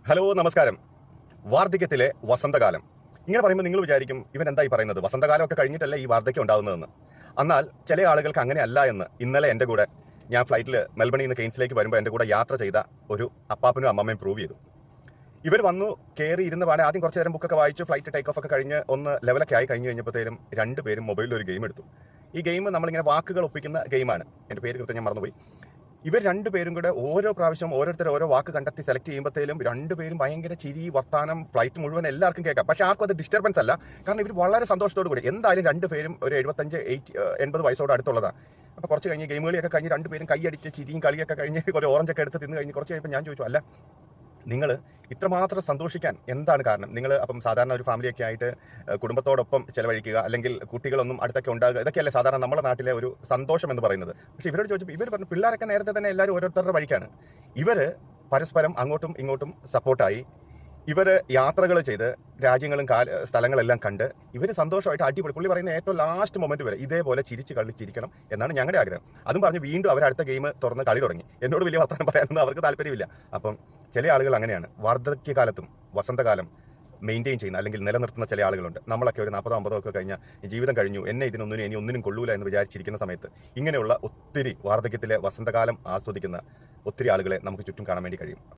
Hello നമസ്കാരം. വാർദ്ധക്യത്തിലെ വസന്തകാലം ഇങ്ങനെ പറയുമ്പോൾ നിങ്ങൾ വിചാരിക്കും ഇവൻ എന്തായി പറയുന്നത്, വസന്തകാലമൊക്കെ കഴിഞ്ഞിട്ടല്ലേ ഈ വാർദ്ധക്യം ഉണ്ടാകുന്നതെന്ന്. എന്നാൽ ചില ആളുകൾക്ക് അങ്ങനെയല്ല എന്ന് ഇന്നലെ എൻ്റെ കൂടെ ഞാൻ ഫ്ലൈറ്റിൽ മെൽബണിൽ നിന്ന് കെയ്ൻസിലേക്ക് വരുമ്പോൾ എൻ്റെ കൂടെ യാത്ര ചെയ്ത ഒരു അപ്പാപ്പനും അമ്മമ്മയും പ്രൂവ് ചെയ്തു. ഇവർ വന്നു കയറി ഇരുന്ന് പാടെ ആദ്യം കുറച്ച് നേരം ബുക്കൊക്കെ വായിച്ചു, ഫ്ലൈറ്റ് ടേക്ക് ഓഫ് ഒക്കെ കഴിഞ്ഞ് ഒന്ന് ലെവലൊക്കെ ആയി കഴിഞ്ഞ് കഴിഞ്ഞപ്പോഴത്തേനും രണ്ടുപേരും മൊബൈലിൽ ഒരു ഗെയിം എടുത്തു. ഈ ഗെയിം നമ്മളിങ്ങനെ വാക്കുകൾ ഒപ്പിക്കുന്ന ഗെയിമാണ്. എൻ്റെ പേര് കൃത്യം ഞാൻ മറന്നുപോയി. ഇവർ രണ്ടുപേരും കൂടെ ഓരോ പ്രാവശ്യം ഓരോരുത്തർ ഓരോ വാക്ക് കണ്ടെത്തി സെലക്ട് ചെയ്യുമ്പോഴത്തേലും രണ്ടുപേരും ഭയങ്കര ചിരി വർത്താനം, ഫ്ലൈറ്റ് മുഴുവൻ എല്ലാവർക്കും കേൾക്കാം. പക്ഷേ ആർക്കും അത് ഡിസ്റ്റർബൻസ് അല്ല. കാരണം ഇവർ വളരെ സന്തോഷത്തോടു കൂടി, എന്തായാലും രണ്ടുപേരും ഒരു 75-80 വയസ്സോട് അടുത്തുള്ളതാണ്. അപ്പോൾ കുറച്ച് കഴിഞ്ഞ് ഗെയിം കളിയൊക്കെ കഴിഞ്ഞ് രണ്ടുപേരും കൈയടിച്ച് ചിരിയും കളിയൊക്കെ കഴിഞ്ഞ് ഒരു ഓറഞ്ചൊക്കെ എടുത്ത് തിന്ന് കഴിഞ്ഞ് കുറച്ച് കഴിഞ്ഞപ്പോൾ ഞാൻ ചോദിച്ചു, അല്ല നിങ്ങൾ ഇത്രമാത്രം സന്തോഷിക്കാൻ എന്താണ് കാരണം? നിങ്ങൾ അപ്പം സാധാരണ ഒരു ഫാമിലിയൊക്കെ ആയിട്ട് കുടുംബത്തോടൊപ്പം ചിലവഴിക്കുക, അല്ലെങ്കിൽ കുട്ടികളൊന്നും അടുത്തൊക്കെ ഉണ്ടാകുക, ഇതൊക്കെയല്ലേ സാധാരണ നമ്മുടെ നാട്ടിലെ ഒരു സന്തോഷം എന്ന് പറയുന്നത്. പക്ഷേ ഇവരോട് ചോദിച്ചപ്പോൾ ഇവർ പറഞ്ഞു പിള്ളേരൊക്കെ നേരത്തെ തന്നെ എല്ലാവരും ഓരോരുത്തരുടെ വഴിക്കാണ്. ഇവർ പരസ്പരം അങ്ങോട്ടും ഇങ്ങോട്ടും സപ്പോർട്ടായി, ഇവർ യാത്രകൾ ചെയ്ത് രാജ്യങ്ങളും സ്ഥലങ്ങളെല്ലാം കണ്ട് ഇവർ സന്തോഷമായിട്ട് അടിപൊളി. പുള്ളി പറയുന്ന ഏറ്റവും ലാസ്റ്റ് മൊമെന്റ് വരെ ഇതേപോലെ ചിരിച്ച് കളിച്ചിരിക്കണം എന്നാണ് ഞങ്ങളുടെ ആഗ്രഹം. അതും പറഞ്ഞ് വീണ്ടും അവർ അടുത്ത ഗെയിം തുറന്ന് കളി തുടങ്ങി. എന്നോട് വലിയ വർത്തമാനം പറയാനൊന്നും അവർക്ക് താല്പര്യമില്ല. അപ്പം ചില ആളുകൾ അങ്ങനെയാണ്, വാർദ്ധക്യകാലത്തും വസന്തകാലം മെയിൻറ്റെയിൻ ചെയ്യുന്ന അല്ലെങ്കിൽ നിലനിർത്തുന്ന ചില ആളുകളുണ്ട്. നമ്മളൊക്കെ ഒരു 40-50 ഒക്കെ കഴിഞ്ഞാൽ ജീവിതം കഴിഞ്ഞു, എന്നെ ഇനി ഒന്നിനും കൊള്ളൂല എന്ന് വിചാരിച്ചിരിക്കുന്ന സമയത്ത് ഇങ്ങനെയുള്ള ഒത്തിരി വാർദ്ധക്യത്തിലെ വസന്തകാലം ആസ്വദിക്കുന്ന ഒത്തിരി ആളുകളെ നമുക്ക് ചുറ്റും കാണാൻ വേണ്ടി കഴിയും.